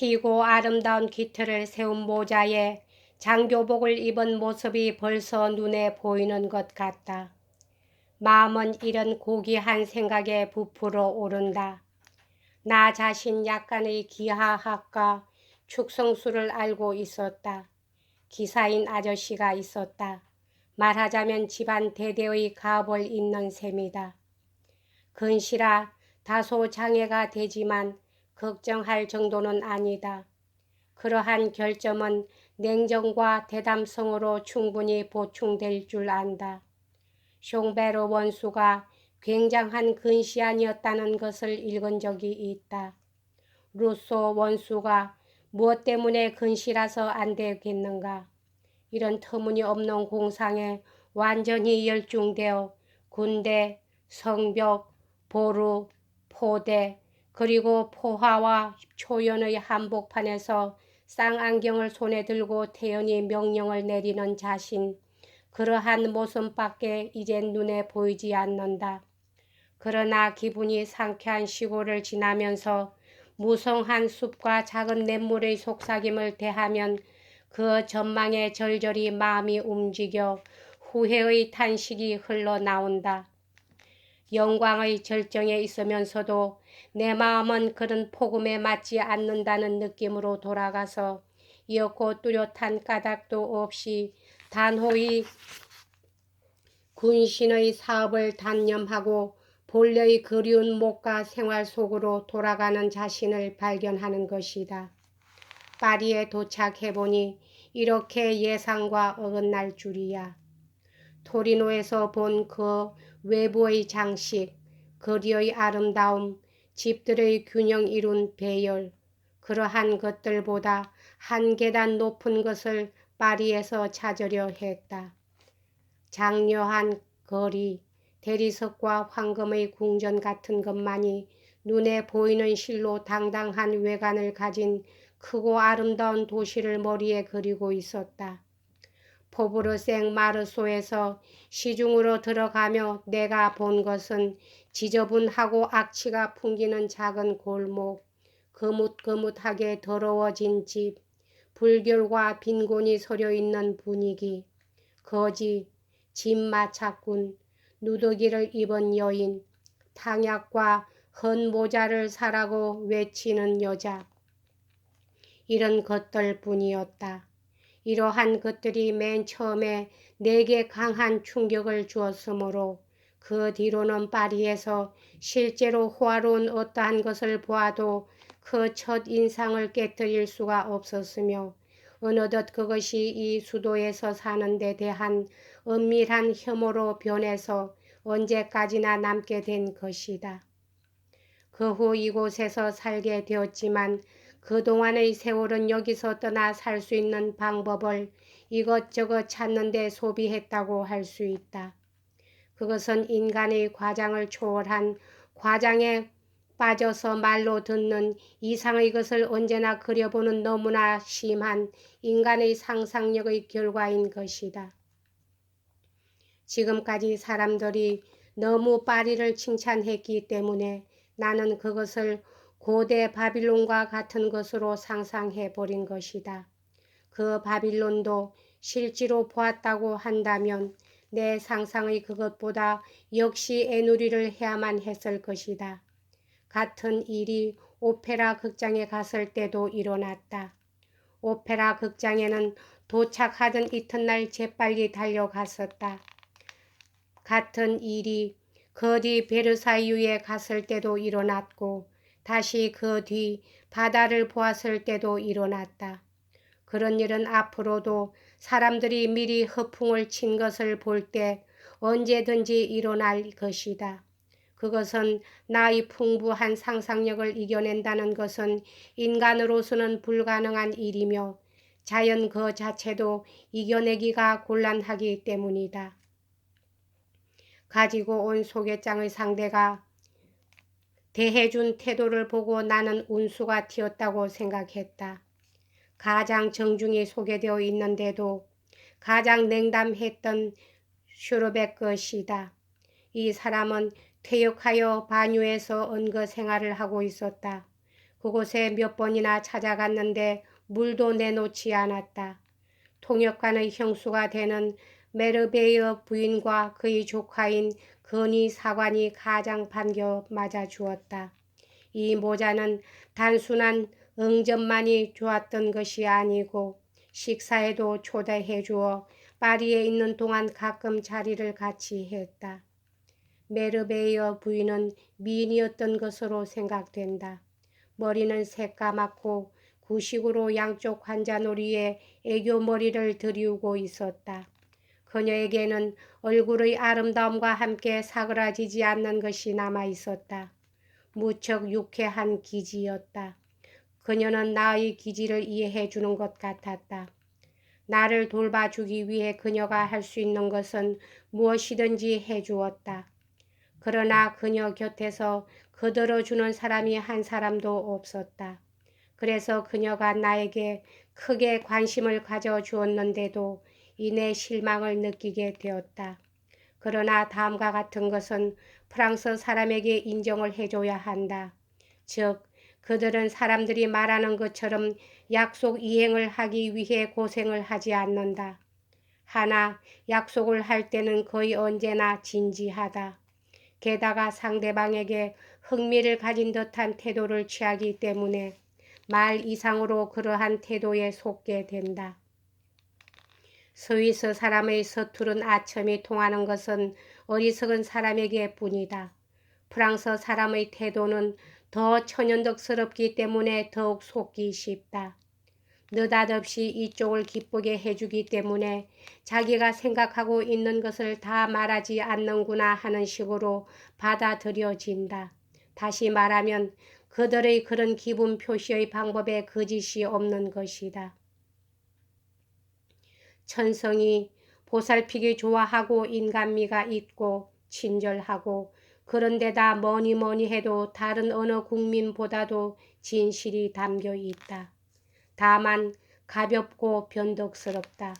희고 아름다운 깃털을 세운 모자에 장교복을 입은 모습이 벌써 눈에 보이는 것 같다. 마음은 이런 고귀한 생각에 부풀어 오른다. 나 자신 약간의 기하학과 축성수를 알고 있었다. 기사인 아저씨가 있었다. 말하자면 집안 대대의 가업을 잇는 셈이다. 근시라 다소 장애가 되지만 걱정할 정도는 아니다. 그러한 결점은 냉정과 대담성으로 충분히 보충될 줄 안다. 숑베르 원수가 굉장한 근시안이었다는 것을 읽은 적이 있다. 루소 원수가 무엇 때문에 근시라서 안 되겠는가? 이런 터무니없는 공상에 완전히 열중되어 군대, 성벽, 보루, 포대, 그리고 포화와 초연의 한복판에서 쌍안경을 손에 들고 태연히 명령을 내리는 자신, 그러한 모습밖에 이젠 눈에 보이지 않는다. 그러나 기분이 상쾌한 시골을 지나면서 무성한 숲과 작은 냇물의 속삭임을 대하면 그 전망에 절절히 마음이 움직여 후회의 탄식이 흘러나온다. 영광의 절정에 있으면서도 내 마음은 그런 폭음에 맞지 않는다는 느낌으로 돌아가서 이었고 뚜렷한 까닭도 없이 단호히 군신의 사업을 단념하고 본래의 그리운 목가 생활 속으로 돌아가는 자신을 발견하는 것이다. 파리에 도착해보니 이렇게 예상과 어긋날 줄이야. 토리노에서 본 그 외부의 장식, 거리의 아름다움, 집들의 균형 이룬 배열, 그러한 것들보다 한 계단 높은 것을 파리에서 찾으려 했다. 장려한 거리, 대리석과 황금의 궁전 같은 것만이 눈에 보이는 실로 당당한 외관을 가진 크고 아름다운 도시를 머리에 그리고 있었다. 포브르생 마르소에서 시중으로 들어가며 내가 본 것은 지저분하고 악취가 풍기는 작은 골목, 거뭇거뭇하게 더러워진 집, 불결과 빈곤이 서려 있는 분위기, 거지, 집마차꾼, 누더기를 입은 여인, 탕약과 헌 모자를 사라고 외치는 여자, 이런 것들뿐이었다. 이러한 것들이 맨 처음에 내게 강한 충격을 주었으므로 그 뒤로는 파리에서 실제로 호화로운 어떠한 것을 보아도 그 첫 인상을 깨뜨릴 수가 없었으며 어느덧 그것이 이 수도에서 사는 데 대한 은밀한 혐오로 변해서 언제까지나 남게 된 것이다. 그 후 이곳에서 살게 되었지만 그동안의 세월은 여기서 떠나 살 수 있는 방법을 이것저것 찾는 데 소비했다고 할 수 있다. 그것은 인간의 과장을 초월한 과장에 빠져서 말로 듣는 이상의 것을 언제나 그려보는 너무나 심한 인간의 상상력의 결과인 것이다. 지금까지 사람들이 너무 파리를 칭찬했기 때문에 나는 그것을 고대 바빌론과 같은 것으로 상상해 버린 것이다. 그 바빌론도 실제로 보았다고 한다면 내 상상의 그것보다 역시 애누리를 해야만 했을 것이다. 같은 일이 오페라 극장에 갔을 때도 일어났다. 오페라 극장에는 도착하던 이튿날 재빨리 달려갔었다. 같은 일이 그 뒤 베르사유에 갔을 때도 일어났고 다시 그 뒤 바다를 보았을 때도 일어났다. 그런 일은 앞으로도 사람들이 미리 허풍을 친 것을 볼 때 언제든지 일어날 것이다. 그것은 나의 풍부한 상상력을 이겨낸다는 것은 인간으로서는 불가능한 일이며 자연 그 자체도 이겨내기가 곤란하기 때문이다. 가지고 온 소개장의 상대가 대해준 태도를 보고 나는 운수가 튀었다고 생각했다. 가장 정중히 소개되어 있는데도 가장 냉담했던 슈르백 것이다. 이 사람은 퇴역하여 반유에서 언거 생활을 하고 있었다. 그곳에 몇 번이나 찾아갔는데 물도 내놓지 않았다. 통역관의 형수가 되는 메르베이어 부인과 그의 조카인 건희 사관이 가장 반겨 맞아 주었다. 이 모자는 단순한 응접만이 좋았던 것이 아니고 식사에도 초대해 주어 파리에 있는 동안 가끔 자리를 같이 했다. 메르베이어 부인은 미인이었던 것으로 생각된다. 머리는 새까맣고 구식으로 양쪽 환자놀이에 애교 머리를 들이우고 있었다. 그녀에게는 얼굴의 아름다움과 함께 사그라지지 않는 것이 남아 있었다. 무척 유쾌한 기지였다. 그녀는 나의 기지를 이해해 주는 것 같았다. 나를 돌봐주기 위해 그녀가 할 수 있는 것은 무엇이든지 해주었다. 그러나 그녀 곁에서 거들어주는 사람이 한 사람도 없었다. 그래서 그녀가 나에게 크게 관심을 가져주었는데도 이내 실망을 느끼게 되었다. 그러나 다음과 같은 것은 프랑스 사람에게 인정을 해줘야 한다. 즉, 그들은 사람들이 말하는 것처럼 약속 이행을 하기 위해 고생을 하지 않는다. 하나, 약속을 할 때는 거의 언제나 진지하다. 게다가 상대방에게 흥미를 가진 듯한 태도를 취하기 때문에 말 이상으로 그러한 태도에 속게 된다. 스위스 사람의 서투른 아첨이 통하는 것은 어리석은 사람에게 뿐이다. 프랑스 사람의 태도는 더 천연덕스럽기 때문에 더욱 속기 쉽다. 느닷없이 이쪽을 기쁘게 해주기 때문에 자기가 생각하고 있는 것을 다 말하지 않는구나 하는 식으로 받아들여진다. 다시 말하면 그들의 그런 기분 표시의 방법에 거짓이 없는 것이다. 천성이 보살피기 좋아하고 인간미가 있고 친절하고 그런데다 뭐니 해도 다른 어느 국민보다도 진실이 담겨 있다. 다만 가볍고 변덕스럽다.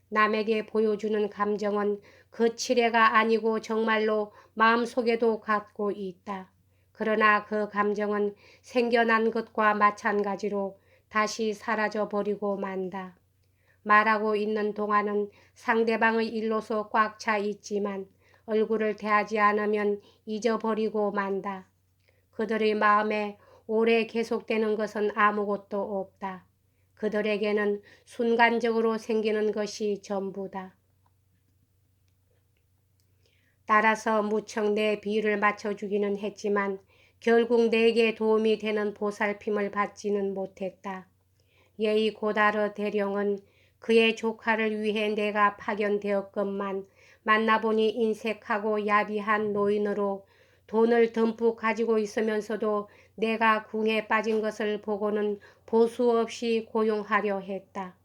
남에게 보여주는 감정은 거칠애가 아니고 정말로 마음속에도 갖고 있다. 그러나 그 감정은 생겨난 것과 마찬가지로 다시 사라져 버리고 만다. 말하고 있는 동안은 상대방의 일로서 꽉 차 있지만 얼굴을 대하지 않으면 잊어버리고 만다. 그들의 마음에 오래 계속되는 것은 아무것도 없다. 그들에게는 순간적으로 생기는 것이 전부다. 따라서 무척 내 비위를 맞춰주기는 했지만 결국 내게 도움이 되는 보살핌을 받지는 못했다. 예의 고다르 대령은 그의 조카를 위해 내가 파견되었건만 만나보니 인색하고 야비한 노인으로 돈을 듬뿍 가지고 있으면서도 내가 궁에 빠진 것을 보고는 보수 없이 고용하려 했다.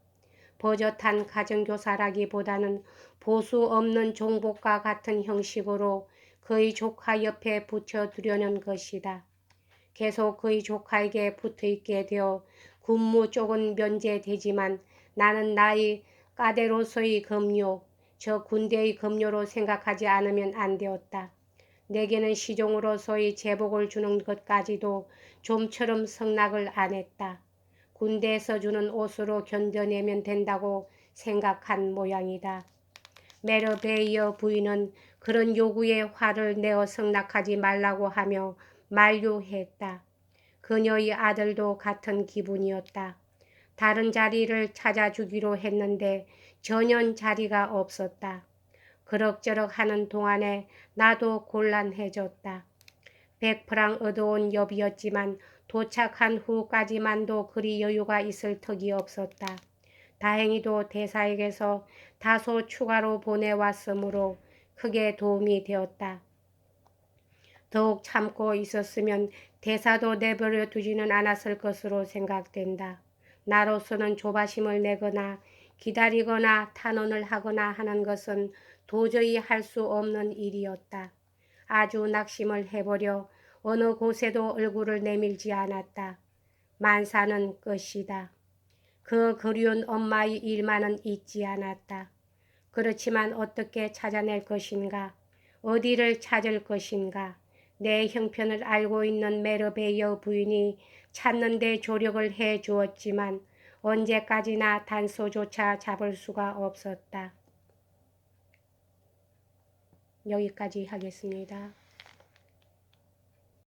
버젓한 가정교사라기보다는 보수 없는 종복과 같은 형식으로 그의 조카 옆에 붙여두려는 것이다. 계속 그의 조카에게 붙어있게 되어 군무 쪽은 면제되지만 나는 나의 까대로서의 급료, 저 군대의 급료로 생각하지 않으면 안 되었다. 내게는 시종으로서의 제복을 주는 것까지도 좀처럼 성낙을 안 했다. 군대에서 주는 옷으로 견뎌내면 된다고 생각한 모양이다. 메르베이어 부인은 그런 요구에 화를 내어 성낙하지 말라고 하며 만류했다. 그녀의 아들도 같은 기분이었다. 다른 자리를 찾아주기로 했는데 전혀 자리가 없었다. 그럭저럭 하는 동안에 나도 곤란해졌다. 100프랑 얻어온 여비였지만 도착한 후까지만도 그리 여유가 있을 턱이 없었다. 다행히도 대사에게서 다소 추가로 보내왔으므로 크게 도움이 되었다. 더욱 참고 있었으면 대사도 내버려 두지는 않았을 것으로 생각된다. 나로서는 조바심을 내거나 기다리거나 탄원을 하거나 하는 것은 도저히 할 수 없는 일이었다. 아주 낙심을 해버려 어느 곳에도 얼굴을 내밀지 않았다. 만사는 끝이다. 그 그리운 엄마의 일만은 잊지 않았다. 그렇지만 어떻게 찾아낼 것인가? 어디를 찾을 것인가? 내 형편을 알고 있는 메르베이어 부인이 찾는 데 조력을 해 주었지만 언제까지나 단서조차 잡을 수가 없었다. 여기까지 하겠습니다.